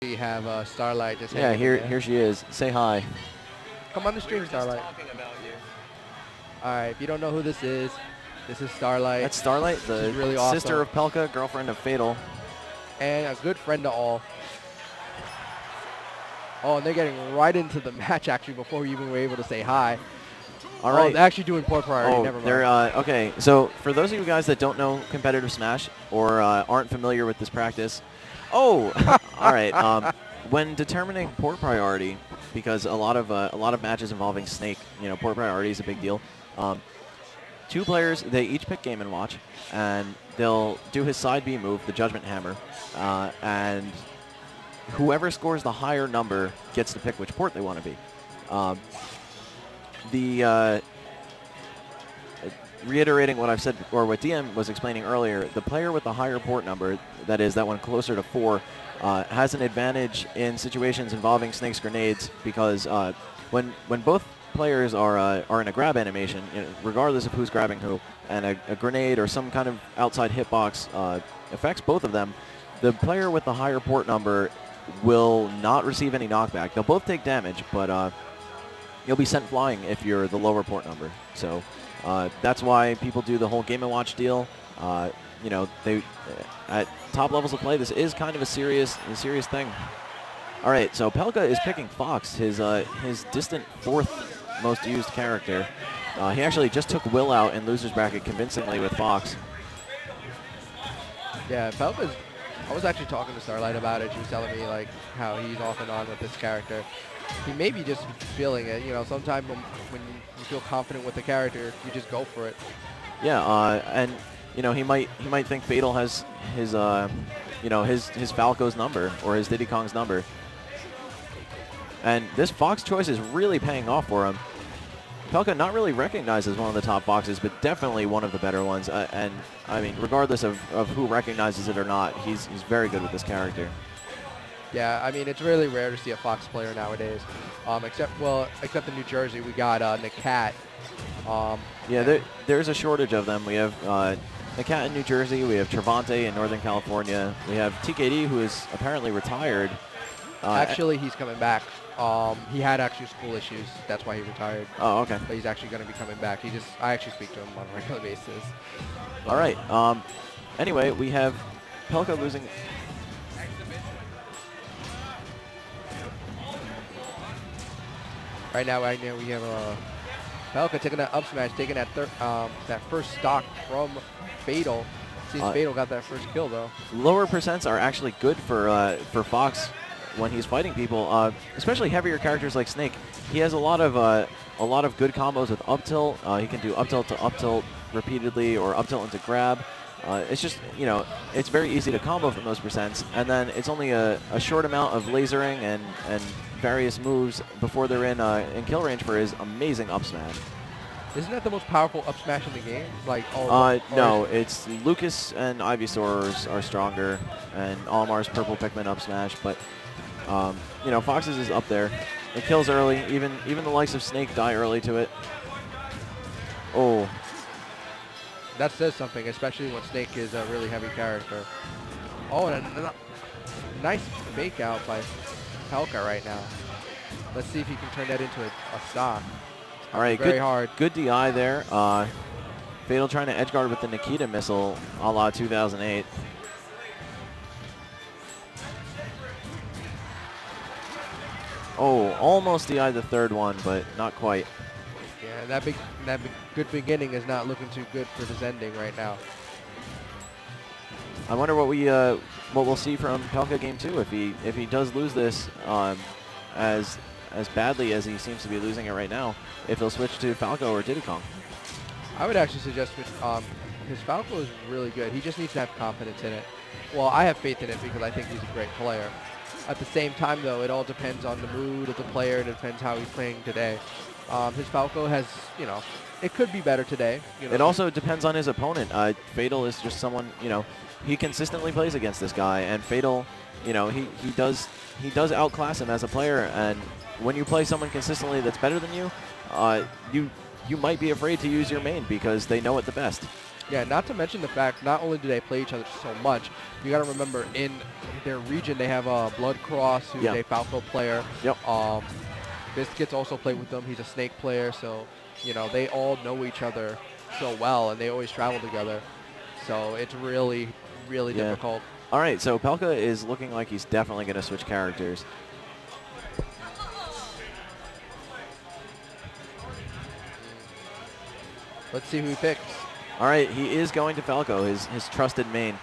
We have Starlight just Yeah, here she is. Say hi. Come on the stream, Starlight. All right, if you don't know who this is Starlight. That's Starlight, the really sister awesome. of Pelca, girlfriend of Fatal. And a good friend to all. Oh, and they're getting right into the match, actually, before we even were able to say hi. All right. They're actually doing port priority. Never mind. They're, okay, so for those of you guys that don't know competitive Smash or aren't familiar with this practice, all right. When determining port priority, because a lot of matches involving Snake, port priority is a big deal. Two players, they each pick Game & Watch, and they'll do his side B move, the Judgment Hammer, and whoever scores the higher number gets to pick which port they want to be. Reiterating what I've said, or what DM was explaining earlier, the player with the higher port number, that is that one closer to 4, has an advantage in situations involving Snake's grenades, because when both players are in a grab animation, regardless of who's grabbing who, and a grenade or some kind of outside hitbox affects both of them, the player with the higher port number will not receive any knockback. They'll both take damage, but you'll be sent flying if you're the lower port number. So that's why people do the whole Game & Watch deal. They at top levels of play, this is kind of a serious thing. All right, so Pelca is picking Fox, his distant 4th most used character. He actually just took Will out in loser's bracket convincingly with Fox. Yeah, Pelca's. I was actually talking to Starlight about it. She was telling me like how he's off and on with this character. He may be just feeling it. Sometimes when you feel confident with the character, you just go for it. Yeah, and he might think Fatal has his his Falco's number or his Diddy Kong's number. And this Fox choice is really paying off for him. Pelca not really recognized as one of the top Foxes, but definitely one of the better ones. And I mean, regardless of who recognizes it or not, he's very good with this character. Yeah, I mean, it's really rare to see a Fox player nowadays. Except in New Jersey, we got Nakat. Yeah, there's a shortage of them. We have Nakat in New Jersey. We have Travante in Northern California. We have TKD, who is apparently retired. Actually, he's coming back. He had actually school issues. That's why he retired. Oh, okay. But he's actually going to be coming back. I actually speak to him on a regular basis. All right. Anyway, we have Pelca losing. Right now we have Pelca taking that up smash, taking that first stock from Fatal. Seems Fatal got that first kill though. Lower percents are actually good for Fox when he's fighting people, especially heavier characters like Snake. He has a lot of good combos with up tilt. He can do up tilt to up tilt repeatedly, or up tilt into grab. It's just, it's very easy to combo from those percents, and then it's only a short amount of lasering and various moves before they're in kill range for his amazing up smash. Isn't that the most powerful up smash in the game? No, it's Lucas and Ivysaur are stronger, and Olimar's purple Pikmin up smash, but Fox's is up there. It kills early. Even the likes of Snake die early to it. Oh. That says something, especially when Snake is a really heavy character. Oh, and a nice fake out by Pelca right now. Let's see if he can turn that into a stock. All right, very hard. Good DI there. Fatal trying to edgeguard with the Nikita missile, a la 2008. Oh, almost DI the third one, but not quite. Yeah, that big good beginning is not looking too good for this ending right now. I wonder what we'll see from Pelca Game 2 if he does lose this as badly as he seems to be losing it right now. If he'll switch to Falco or Diddy Kong. I would actually suggest his Falco is really good. He just needs to have confidence in it. Well, I have faith in it because I think he's a great player. At the same time, though, it all depends on the mood of the player. It depends how he's playing today. His Falco has, it could be better today. It also depends on his opponent. Fatal is just someone, he consistently plays against this guy, and Fatal, he does outclass him as a player. And when you play someone consistently that's better than you, you might be afraid to use your main because they know it the best. Yeah, not to mention the fact not only do they play each other so much, you got to remember in their region they have Blood Cross, who's a Falco player. Yep. Biscuits also play with them. He's a Snake player, so you know they all know each other so well, and they always travel together. So it's really, really difficult. All right, so Pelca is looking like he's definitely going to switch characters. Let's see who he picks. All right, he is going to Falco, his trusted main.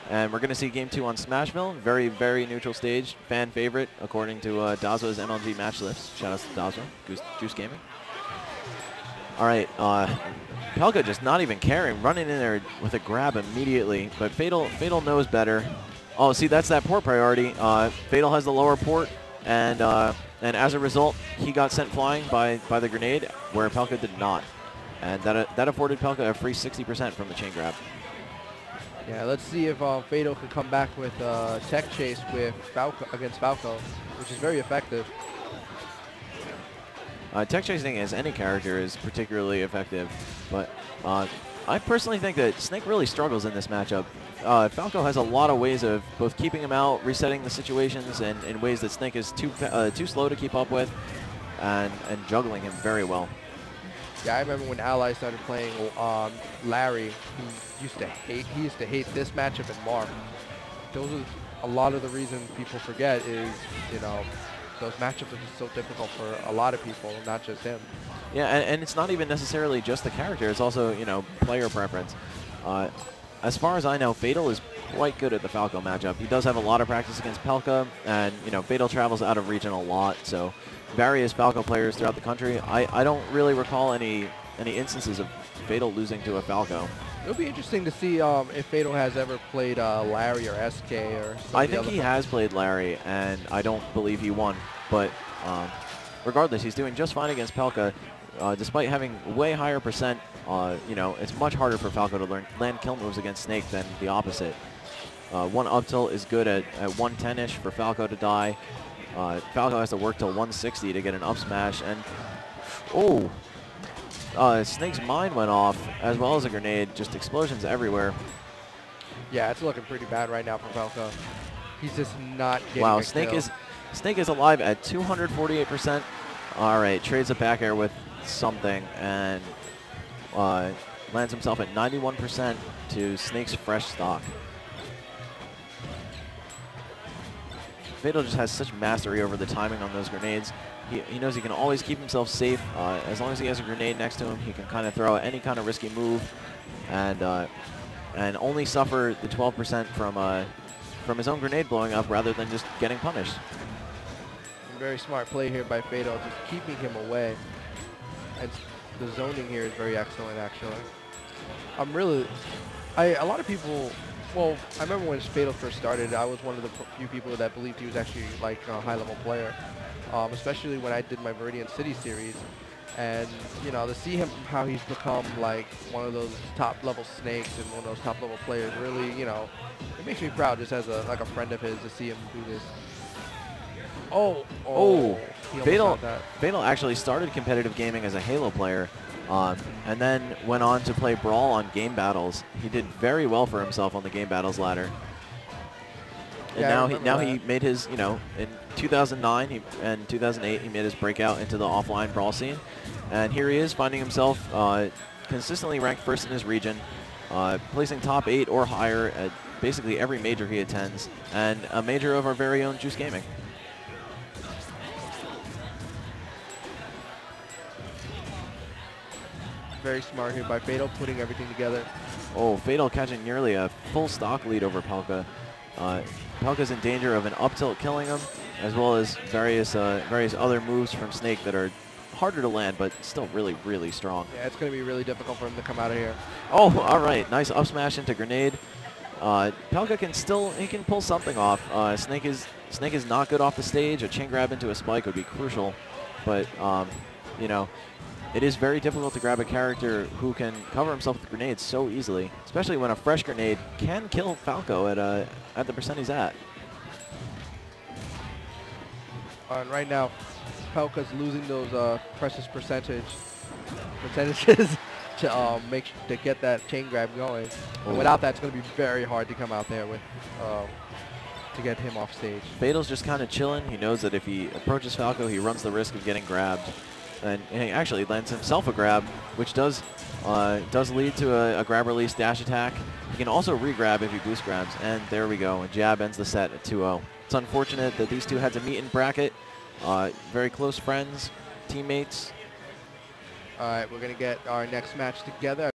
And we're going to see Game 2 on Smashville. Very, very neutral stage. Fan favorite, according to Dazwa's MLG match list. Shout out to Dazwa, Juice.Gaming. All right, Pelca just not even caring, running in there with a grab immediately. But Fatal knows better. Oh, see, that's that port priority. Fatal has the lower port, and as a result, he got sent flying by the grenade, where Pelca did not. And that afforded Pelca a free 60% from the chain grab. Yeah, let's see if Fatal can come back with tech chase with against Falco, which is very effective. Tech chasing as any character is particularly effective, but I personally think that Snake really struggles in this matchup. Falco has a lot of ways of both keeping him out, resetting the situations, and in ways that Snake is too slow to keep up with, and juggling him very well. Yeah, I remember when Ally started playing Larry, he used to hate this matchup in Mark. Those are a lot of the reason people forget is, you know, those matchups are just so difficult for a lot of people, not just him. Yeah, and it's not even necessarily just the character, it's also, you know, player preference. As far as I know, Fatal is quite good at the Falco matchup. He does have a lot of practice against Pelca, and, you know, Fatal travels out of region a lot, so various Falco players throughout the country. I don't really recall any instances of Fatal losing to a Falco. It'll be interesting to see if Fatal has ever played Larry or SK or something. I think he has played Larry, and I don't believe he won. But regardless, he's doing just fine against Pelca. Despite having way higher percent, you know, it's much harder for Falco to land kill moves against Snake than the opposite. One up tilt is good at 110-ish for Falco to die. Falco has to work till 160 to get an up smash, and Snake's mine went off, as well as a grenade. Just explosions everywhere. Yeah, it's looking pretty bad right now for Falco. He's just not getting wow, a kill. Snake is alive at 248%. All right, trades a back air with something, and lands himself at 91% to Snake's fresh stock. Fatal just has such mastery over the timing on those grenades. He knows he can always keep himself safe. As long as he has a grenade next to him, he can kind of throw any kind of risky move, and only suffer the 12% from his own grenade blowing up rather than just getting punished. Very smart play here by Fatal, just keeping him away. And the zoning here is very excellent, actually. A lot of people. Well, I remember when Fatal first started, I was one of the few people that believed he was actually like a high-level player, especially when I did my Viridian City series. And, you know, to see him, how he's become like one of those top-level Snakes and one of those top-level players, really, you know, it makes me proud just as a friend of his to see him do this. Fatal actually started competitive gaming as a Halo player. And then went on to play Brawl on Game Battles. He did very well for himself on the Game Battles ladder. And yeah, now he made his, you know, in 2009 and 2008 he made his breakout into the offline Brawl scene. And here he is finding himself consistently ranked first in his region, placing top 8 or higher at basically every major he attends, and a major of our very own Juice.Gaming. Very smart here by Fatal, putting everything together. Oh, Fatal catching nearly a full stock lead over Pelca. Pelca's in danger of an up tilt killing him, as well as various other moves from Snake that are harder to land, but still really, really strong. Yeah, it's going to be really difficult for him to come out of here. Oh, all right, nice up smash into grenade. Pelca can pull something off. Snake is not good off the stage. A chain grab into a spike would be crucial, but you know, it is very difficult to grab a character who can cover himself with grenades so easily, especially when a fresh grenade can kill Falco at the percent he's at. And right now, Pelca's losing those precious percentages to get that chain grab going. And Ooh. without that, it's going to be very hard to come out there with to get him off stage. Fatal's just kind of chilling. He knows that if he approaches Falco, he runs the risk of getting grabbed. And he actually lands himself a grab, which does lead to a grab release dash attack. He can also re-grab if he boost grabs. And there we go. And Jab ends the set at 2-0. It's unfortunate that these two had to meet in bracket. Very close friends, teammates. All right, we're going to get our next match together.